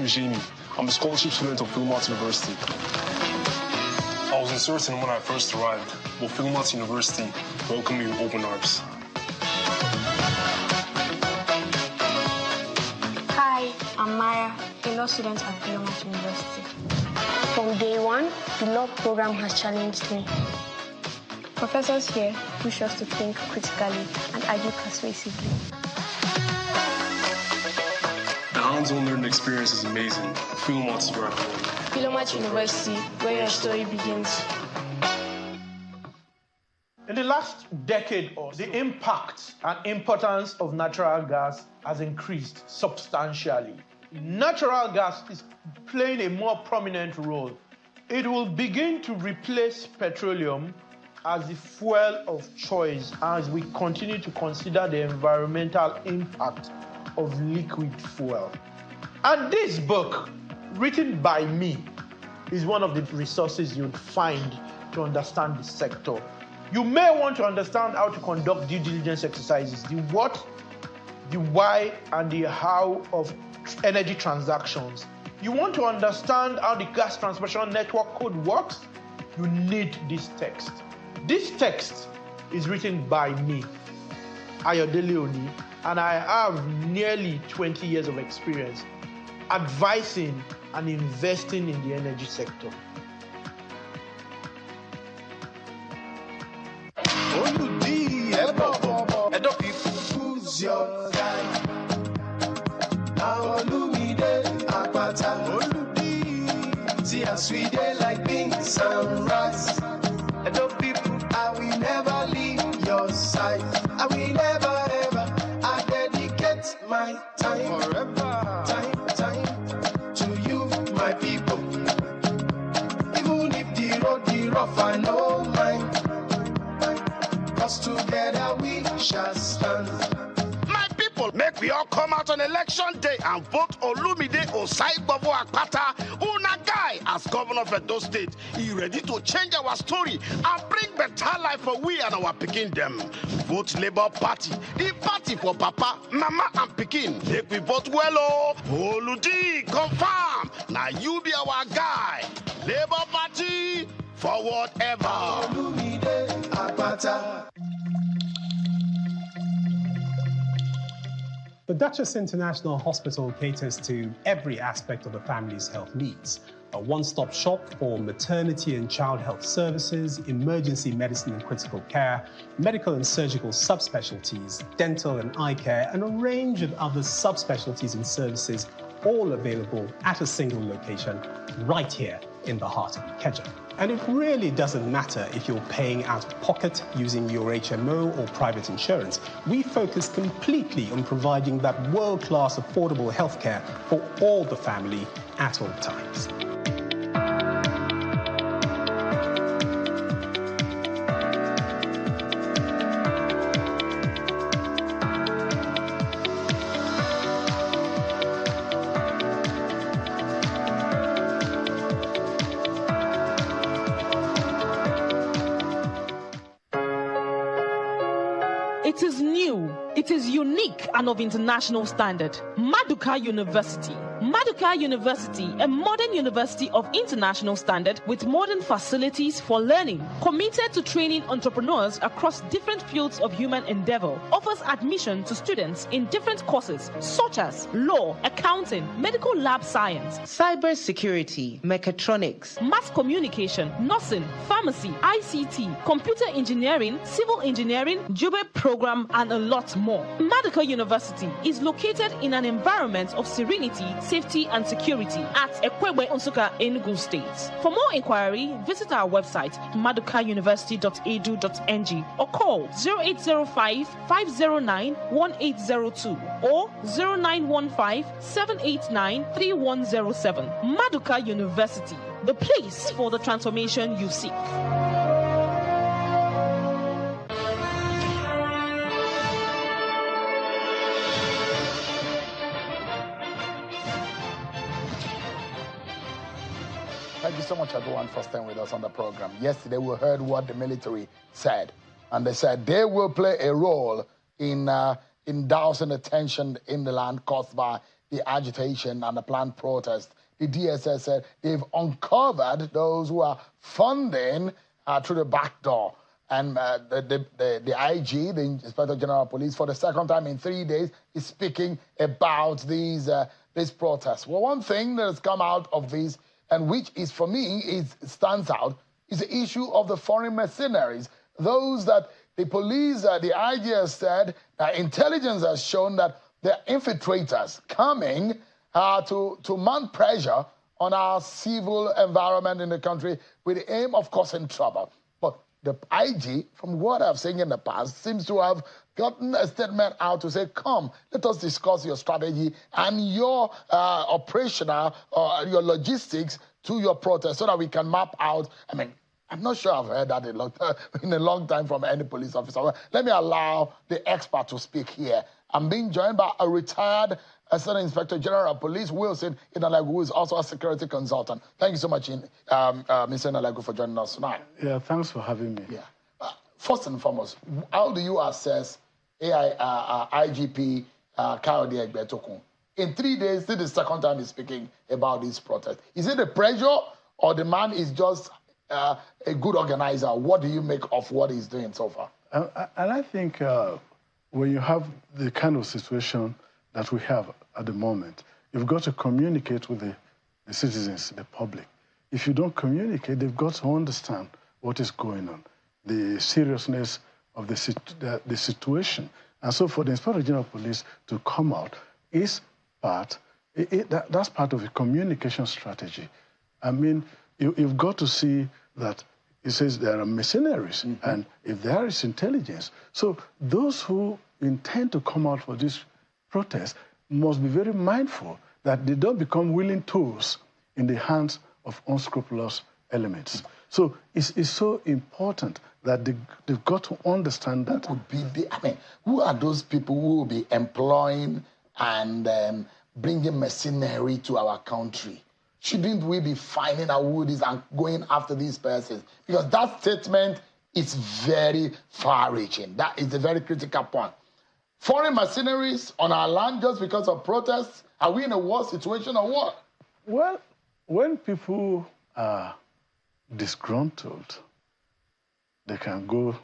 Jamie. I'm a scholarship student of Philmont University. I was uncertain when I first arrived, but Philmont University welcomed me with open arms. Hi, I'm Maya, a law student at Philmont University. From day one, the law program has challenged me. Professors here push us to think critically and argue persuasively. Hands-on learning experience is amazing. Philmont is where I belong. Philmont University, where your story begins. In the last decade, the impact and importance of natural gas has increased substantially. Natural gas is playing a more prominent role. It will begin to replace petroleum as the fuel of choice as we continue to consider the environmental impact of liquid fuel. And this book, written by me, is one of the resources you'd find to understand the sector. You may want to understand how to conduct due diligence exercises, the what, the why, and the how of energy transactions. You want to understand how the gas transmission network code works? You need this text. This text is written by me, Ayodele Oni, and I have nearly 20 years of experience advising and investing in the energy sector. Oh, you did. Edo people, who's your guy? Our Olumide Akpata. See us we dey like beans and rice. Edo people, I will never leave your side. I will never ever. I dedicate my time forever. Time to you, my people. Even if the road be rough, I know mine. 'Cause together we shall stand. My people, make we all come out on election day and vote Olumide Osaigbavo Akpata, una guy as governor of Edo State. He ready to change our story and bring better life for we and our pikin them. Vote Labour Party, the party for Papa, Mama and pikin. Make we vote well, oh. Oludi, confirm. Now you be our guy. Labour Party, forward ever. Olumide Akpata. The Duchess International Hospital caters to every aspect of the family's health needs. A one-stop shop for maternity and child health services, emergency medicine and critical care, medical and surgical subspecialties, dental and eye care, and a range of other subspecialties and services, all available at a single location right here in the heart of Ikeja. And it really doesn't matter if you're paying out of pocket using your HMO or private insurance. We focus completely on providing that world-class affordable healthcare for all the family at all times. It is new, it is unique and of international standard. Maduka University. Maduka University, a modern university of international standard with modern facilities for learning, committed to training entrepreneurs across different fields of human endeavor, offers admission to students in different courses such as law, accounting, medical lab science, cyber security, mechatronics, mass communication, nursing, pharmacy, ICT, computer engineering, civil engineering, JUBE program, and a lot more. Maduka University is located in an environment of serenity, safety, and security at Ekwebe, Nsukka, Enugu State. For more inquiry, visit our website, madukauniversity.edu.ng, or call 0805-509-1802 or 0915-789-3107. Maduka University, the place for the transformation you seek. Thank you so much, everyone, for staying with us on the program. Yesterday, we heard what the military said, and they said they will play a role in dousing the tension in the land caused by the agitation and the planned protest. The DSS said they've uncovered those who are funding through the back door. And the IG, the Inspector General of Police, for the second time in 3 days, is speaking about these protests. Well, one thing that has come out of this, and which is, for me, stands out, is the issue of the foreign mercenaries. Those that the police, the IG has said, intelligence has shown that they're infiltrators coming to mount pressure on our civil environment in the country with the aim of causing trouble. But the IG, from what I've seen in the past, seems to have gotten a statement out to say, come, let us discuss your strategy and your operational, your logistics to your protest so that we can map out. I mean, I'm not sure I've heard that in a long time from any police officer. Let me allow the expert to speak here. I'm being joined by a retired Assistant Inspector General of Police, Wilson Inalagu, who is also a security consultant. Thank you so much, Mr. Inalagu, for joining us tonight. Yeah, thanks for having me. Yeah. First and foremost, how do you assess IGP Kayode Egbetokun? In 3 days, this is the second time he's speaking about this protest. Is it the pressure, or the man is just a good organizer? What do you make of what he's doing so far? And I think when you have the kind of situation that we have at the moment, you've got to communicate with the citizens, the public. If you don't communicate, they've got to understand what is going on, the seriousness of the situation. And so for the Inspector General of Police to come out is that's part of a communication strategy. I mean, you've got to see that it says there are mercenaries, and if there is intelligence. So those who intend to come out for this protest must be very mindful that they don't become willing tools in the hands of unscrupulous elements. So it's so important that they've got to understand that. Who are those people who will be employing and bringing mercenary to our country? Shouldn't we be finding out who it is and going after these persons? Because that statement is very far-reaching. That is a very critical point. Foreign mercenaries on our land just because of protests? Are we in a war situation or what? Well, when people are disgruntled, they can go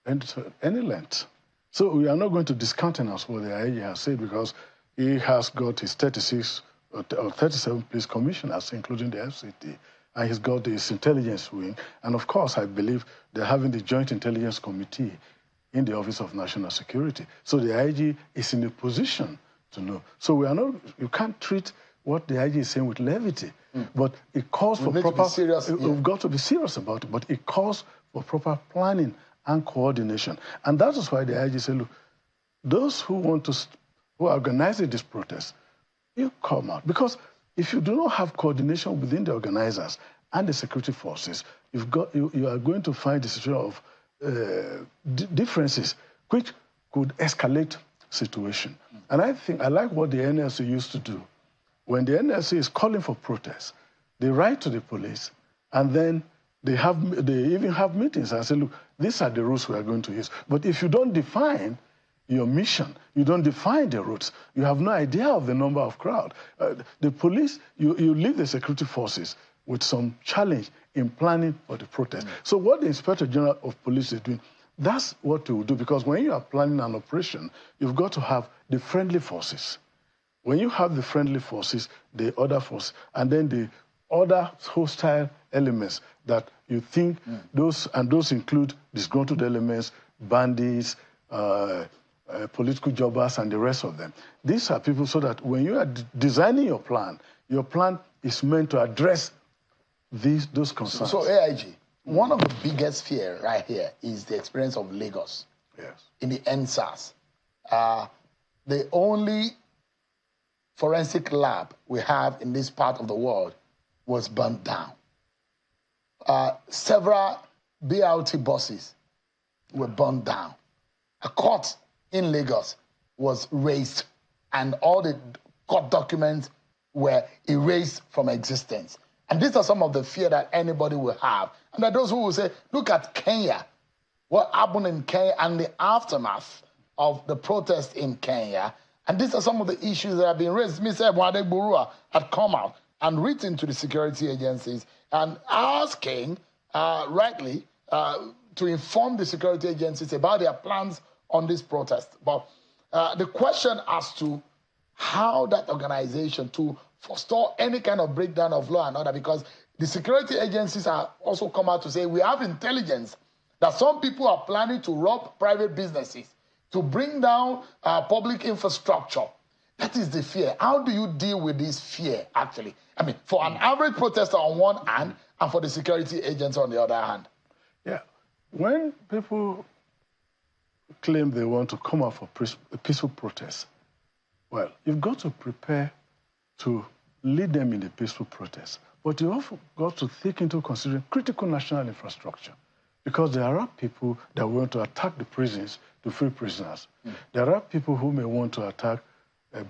into any length. So we are not going to discountenance what the IG has said, because he has got his 36 or 37 police commissioners, including the FCT, and he's got his intelligence wing. And of course, I believe they're having the Joint Intelligence Committee in the Office of National Security. So the IG is in a position to know. So we are not, you can't treat what the IG is saying with levity, but it calls for proper, we've got to be serious about it, but it calls for proper planning and coordination. And that is why the IG said, look, those who want to, who are organizing this protest, you come out. Because if you do not have coordination within the organizers and the security forces, you are going to find a situation of differences which could escalate situation. And I like what the NLC used to do. When the NLC is calling for protests, they write to the police, and then they even have meetings and say, look, these are the rules we are going to use. But if you don't define your mission, you don't define the routes, you have no idea of the number of crowd. The police, you leave the security forces with some challenge in planning for the protest. So what the Inspector General of Police is doing, that's what you will do, because when you are planning an operation, you've got to have the friendly forces. When you have the friendly forces, the other force, and then the other hostile elements that you think, those include disgruntled elements, bandits, political jobbers, and the rest of them. These are people so that when you are designing your plan is meant to address those concerns. So AIG, one of the biggest fear right here is the experience of Lagos. Yes. In the NSAS. The only forensic lab we have in this part of the world was burnt down. Several BRT buses were burned down. A court in Lagos was razed, and all the court documents were erased from existence. And these are some of the fear that anybody will have. And there are those who will say, look at Kenya, what happened in Kenya and the aftermath of the protest in Kenya. And these are some of the issues that have been raised. Mr. Ebwade Burua had come out and written to the security agencies and asking, rightly, to inform the security agencies about their plans on this protest. But the question as to how that organization to forestall any kind of breakdown of law and order, because the security agencies are also come out to say we have intelligence that some people are planning to rob private businesses, to bring down public infrastructure. That is the fear. How do you deal with this fear, actually? I mean, for an average protester on one hand and for the security agents on the other hand. Yeah. When people claim they want to come out for a peaceful protest, well, you've got to prepare to lead them in the peaceful protest. But you also got to take into consideration critical national infrastructure, because there are people that want to attack the prisons to free prisoners. There are people who may want to attack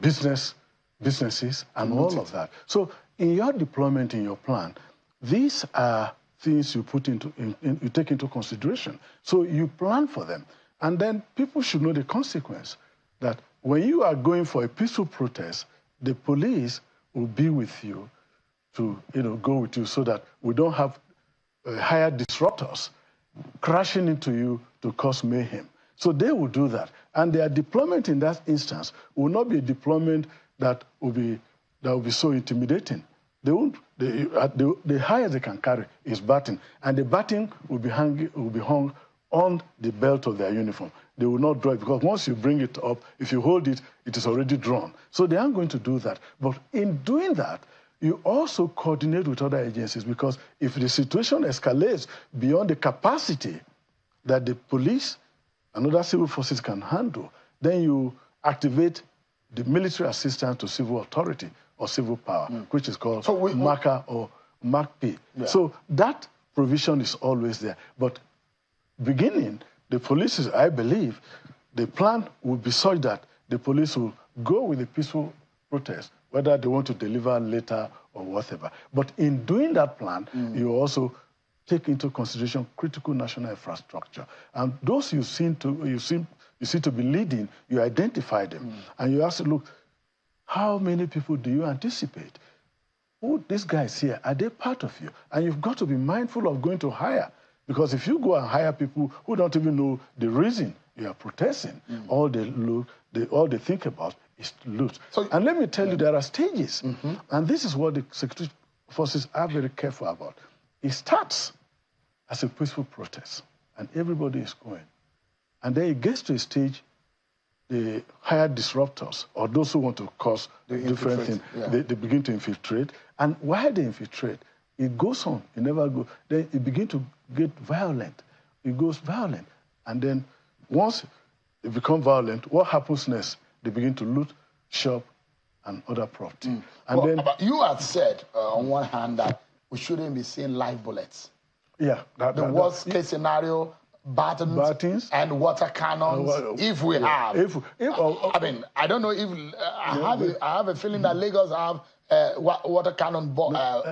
businesses and all of that. So in your deployment, in your plan, these are things you put you take into consideration. So you plan for them. And then people should know the consequence, that when you are going for a peaceful protest, the police will be with you to go with you, so that we don't have hired disruptors crashing into you to cause mayhem. So they will do that. And their deployment in that instance will not be a deployment that will be so intimidating. The highest they can carry is batting, and the batting will be hung on the belt of their uniform. They will not draw it, because once you bring it up, if you hold it, it is already drawn. So they aren't going to do that. But in doing that, you also coordinate with other agencies, because if the situation escalates beyond the capacity that the police and other civil forces can handle, then you activate the military assistance to civil authority or civil power, which is called MACA or MACP. Yeah. So that provision is always there. But beginning, the police, I believe, the plan will be such that the police will go with a peaceful protest, whether they want to deliver later or whatever. But in doing that plan, you also take into consideration critical national infrastructure. And those you seem to be leading, you identify them. And you ask, look, how many people do you anticipate? Who these guys here, are they part of you? And you've got to be mindful of going to hire. Because if you go and hire people who don't even know the reason you are protesting, all they think about is to loot. So, and let me tell you, there are stages. And this is what the security forces are very careful about. It starts as a peaceful protest, and everybody is going. And then it gets to a stage, the higher disruptors, or those who want to cause different things, they begin to infiltrate. And while they infiltrate, it goes on, it never goes. Then it begins to get violent. It goes violent. And then once it becomes violent, what happens next? They begin to loot, shop, and other property. And then you have said, on one hand, that we shouldn't be seeing live bullets. Yeah. The worst case scenario, battens and water cannons, if we have. I mean, I don't know if, I have a feeling that Lagos have water cannon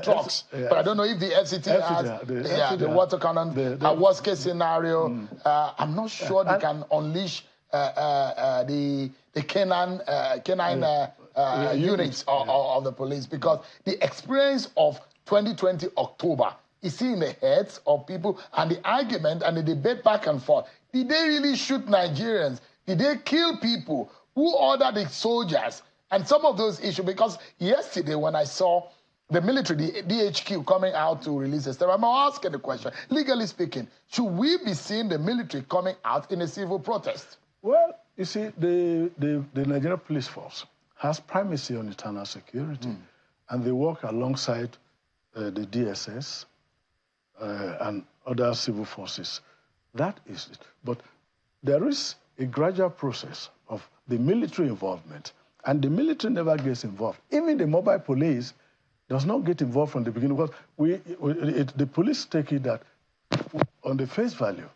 trucks, but I don't know if the FCT has the water cannon. Worst case scenario, I'm not sure they can unleash the canine units of the police, because the experience of 2020 October is in the heads of people, and the argument and the debate back and forth. Did they really shoot Nigerians? Did they kill people? Who ordered the soldiers? And some of those issues, because yesterday when I saw the military, the DHQ, coming out to release a statement, I'm asking the question, legally speaking, should we be seeing the military coming out in a civil protest? Well, you see, the Nigerian police force has primacy on internal security, and they work alongside the DSS and other civil forces. That is it. But there is a gradual process of the military involvement, and the military never gets involved. Even the mobile police does not get involved from the beginning, because the police take it that on the face value,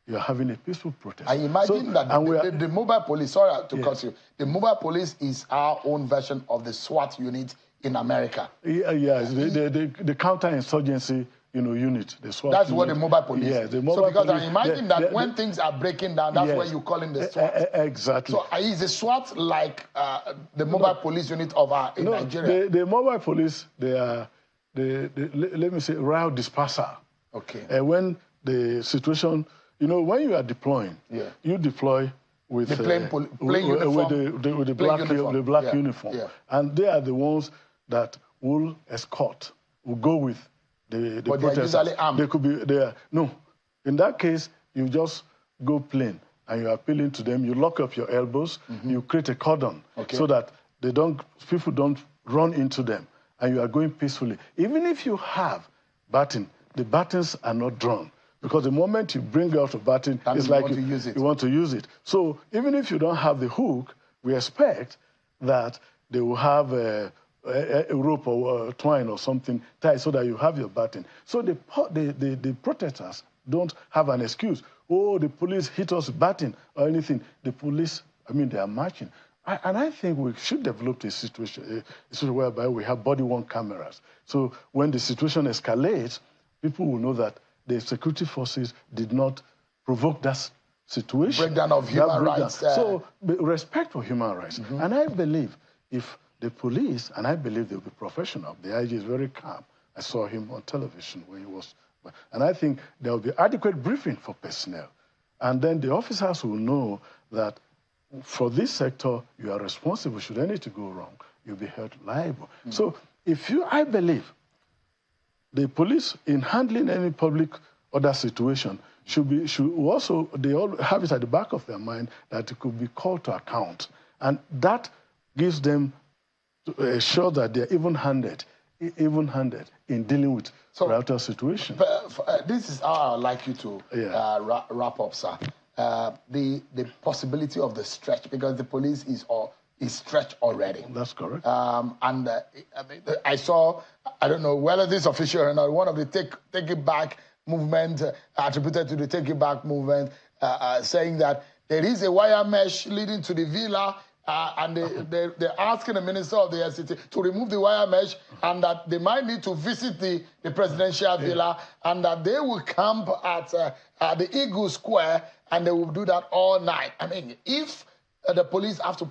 you're having a peaceful protest. I imagine that the mobile police, sorry to cut you, the mobile police is our own version of the SWAT unit in America. The counterinsurgency unit, the SWAT. That's unit. what the mobile police. Yeah, the mobile because police, I imagine that when things are breaking down, that's why you call in the SWAT. Exactly. So is the SWAT like the mobile police unit of in Nigeria? The mobile police, they are let me say riot disperser. Okay. When the situation, when you are deploying, you deploy with the plain uniform, with the black uniform, and they are the ones that will escort, will go with the but protesters. They are usually armed. They could be there. No, in that case, you just go plain and you are appealing to them. You lock up your elbows. You create a cordon so that people don't run into them, and you are going peacefully. Even if you have baton, the batons are not drawn. Because the moment you bring out a baton, it's like you want to use it. So even if you don't have the hook, we expect that they will have a rope or a twine or something tied so that you have your baton. So the protesters don't have an excuse. Oh, the police hit us with baton or anything. The police, they are marching. And I think we should develop a situation whereby we have body-worn cameras. So when the situation escalates, people will know that the security forces did not provoke that situation. Breakdown of human rights. So respect for human rights. And I believe if the police, and I believe they'll be professional, the IG is very calm. I saw him on television when he was, and I think there will be adequate briefing for personnel. And then the officers will know that for this sector, you are responsible. Should anything go wrong, you'll be held liable. So I believe the police, in handling any public order situation, should also, they all have it at the back of their mind that it could be called to account. And that gives them sure that they're even-handed in dealing with router situation. This is how I'd like you to wrap up, sir. The possibility of the stretch, because the police is stretched already. That's correct. I saw, I don't know whether this official or not, one of the Take It Back movement, attributed to the Take It Back movement, saying that there is a wire mesh leading to the villa, and they're asking the Minister of the SCT to remove the wire mesh, and that they might need to visit the presidential villa, and that they will camp at the Eagle Square, and they will do that all night. I mean, if the police have to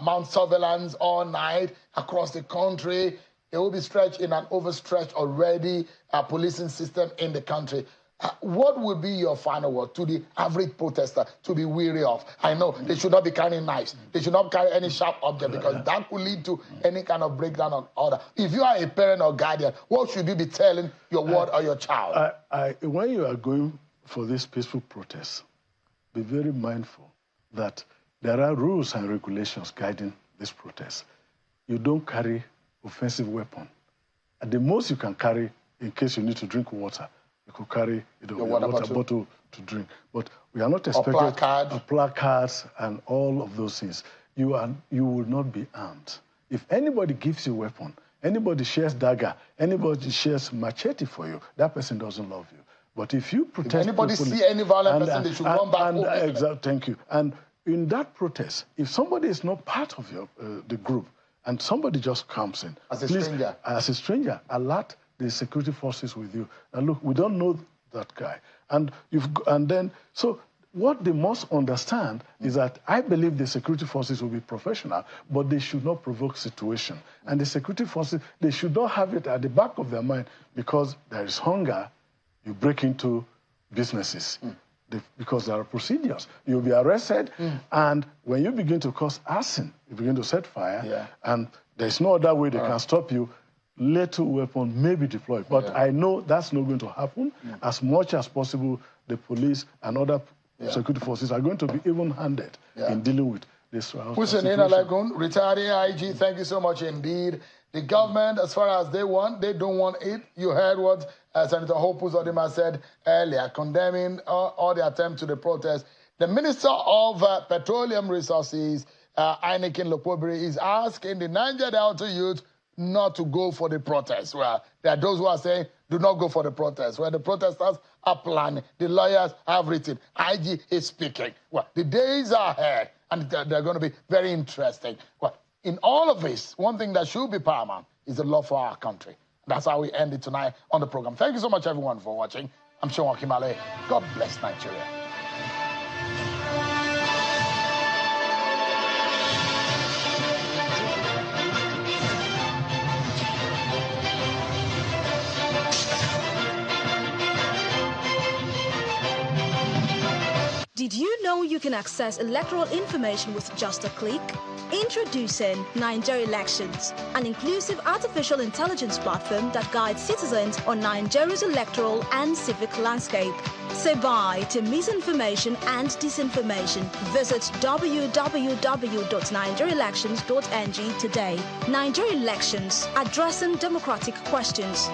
mount surveillance all night across the country, they will be stretched in an overstretched already policing system in the country. What would be your final word to the average protester to be wary of? I know they should not be carrying knives. They should not carry any sharp object, because that could lead to any kind of breakdown of order. If you are a parent or guardian, what should you be telling your ward or your child? When you are going for this peaceful protest, be very mindful that there are rules and regulations guiding this protest. You don't carry offensive weapon. At the most you can carry, in case you need to drink water, you could carry your water bottle to drink. But we are not expecting placards and all of those things. You will not be armed. If anybody gives you a weapon, anybody shares dagger, anybody shares machete for you, that person doesn't love you. But if you protest... If anybody see any violent person, they should run back home. Exactly, thank you. And in that protest, if somebody is not part of the group, and somebody just comes in... As a stranger, alert the security forces with you. And look, we don't know that guy. So what they must understand is that I believe the security forces will be professional, but they should not provoke situation. And the security forces, they should not have it at the back of their mind, because there is hunger, you break into businesses. Because there are procedures. You'll be arrested, and when you begin to cause arson, you begin to set fire, and there's no other way they can stop you, lethal weapon may be deployed. But I know that's not going to happen. As much as possible, the police and other security forces are going to be even-handed in dealing with this Hussein Inalagun, retired AIG, thank you so much indeed. The government, as far as they don't want it. You heard what Senator Hope Uzodimma said earlier, condemning all the attempt to the protest. The Minister of Petroleum Resources, Heineken Lokpobiri, is asking the Niger Delta youth not to go for the protest. Well, there are those who are saying, do not go for the protest. Where the protesters are planning, the lawyers have written, IG is speaking. Well, the days are ahead, and they're going to be very interesting. Well, in all of this, one thing that should be paramount is the love for our country. That's how we end it tonight on the program. Thank you so much, everyone, for watching. I'm Sean Kimale. God bless Nigeria. Did you know you can access electoral information with just a click? Introducing Nigeria Elections, an inclusive artificial intelligence platform that guides citizens on Nigeria's electoral and civic landscape. Say bye to misinformation and disinformation. Visit www.nigeriaelections.ng today. Nigeria Elections, addressing democratic questions.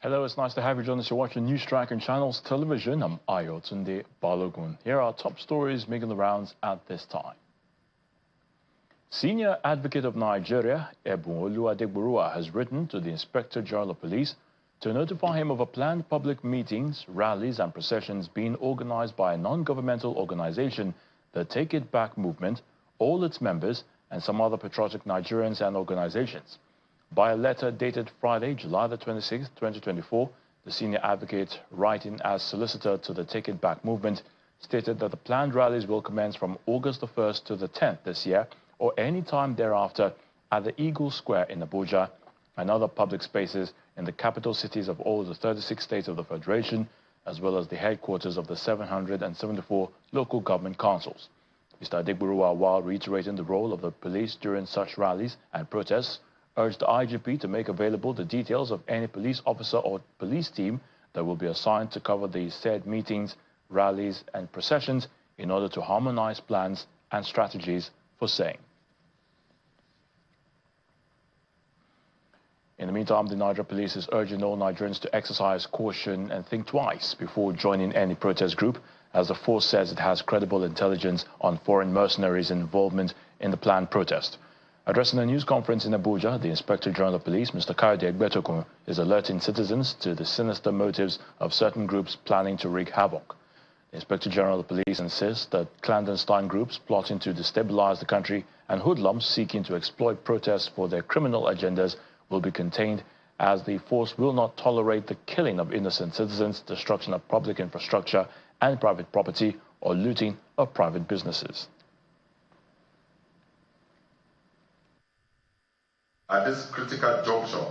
Hello, it's nice to have you join us. You're watching News Track and Channels Television. I'm Ayotunde Balogun. Here are our top stories making the rounds at this time. Senior Advocate of Nigeria, Ebunolu Adegburua, has written to the Inspector General of Police to notify him of a planned public meetings, rallies and processions being organized by a non-governmental organization, the Take It Back movement, all its members, and some other patriotic Nigerians and organizations. By a letter dated Friday, July the 26th, 2024, the senior advocate, writing as solicitor to the Take It Back movement, stated that the planned rallies will commence from August the 1st to the 10th this year, or any time thereafter at the Eagle Square in Abuja and other public spaces in the capital cities of all the 36 states of the Federation, as well as the headquarters of the 774 local government councils. Mr. Adegburua, while reiterating the role of the police during such rallies and protests, urged the IGP to make available the details of any police officer or police team that will be assigned to cover the said meetings, rallies and processions in order to harmonize plans and strategies for same. In the meantime, the Niger police is urging all Nigerians to exercise caution and think twice before joining any protest group, as the force says it has credible intelligence on foreign mercenaries' involvement in the planned protest. Addressing a news conference in Abuja, the Inspector General of Police, Mr. Kayode Egbetokun, is alerting citizens to the sinister motives of certain groups planning to wreak havoc. The Inspector General of Police insists that clandestine groups plotting to destabilize the country and hoodlums seeking to exploit protests for their criminal agendas will be contained, as the force will not tolerate the killing of innocent citizens, destruction of public infrastructure and private property, or looting of private businesses. At this critical juncture,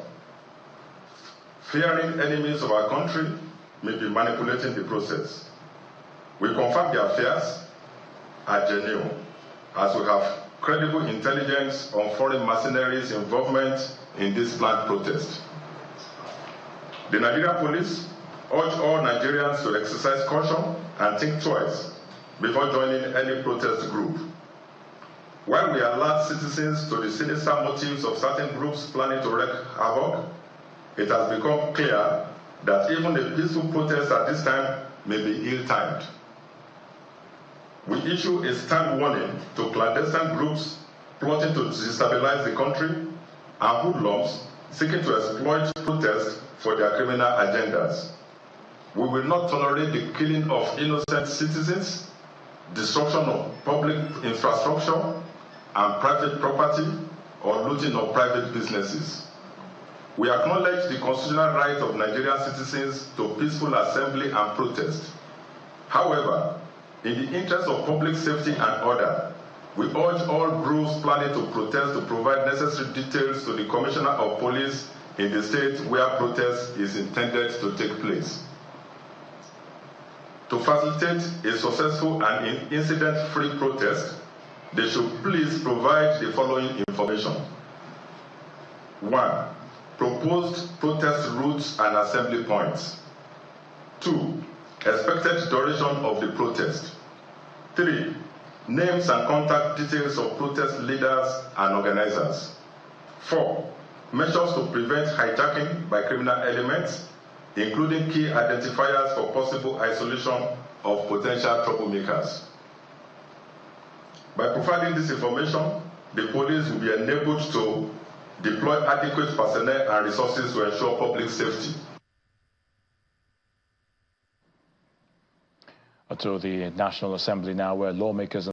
fearing enemies of our country may be manipulating the process. We confirm their fears are genuine, as we have credible intelligence on foreign mercenaries' involvement in this planned protest. The Nigerian police urge all Nigerians to exercise caution and think twice before joining any protest group. While we alert citizens to the sinister motives of certain groups planning to wreak havoc, it has become clear that even a peaceful protest at this time may be ill-timed. We issue a stern warning to clandestine groups plotting to destabilize the country and hoodlums seeking to exploit protests for their criminal agendas. We will not tolerate the killing of innocent citizens, destruction of public infrastructure and private property, or looting of private businesses. We acknowledge the constitutional right of Nigerian citizens to peaceful assembly and protest. However, in the interest of public safety and order, we urge all groups planning to protest to provide necessary details to the Commissioner of Police in the state where protest is intended to take place. To facilitate a successful and incident-free protest, they should please provide the following information. 1. Proposed protest routes and assembly points. 2. Expected duration of the protest. 3. Names and contact details of protest leaders and organizers. 4. Measures to prevent hijacking by criminal elements, including key identifiers for possible isolation of potential troublemakers. By providing this information, the police will be enabled to deploy adequate personnel and resources to ensure public safety. To the National Assembly now, where lawmakers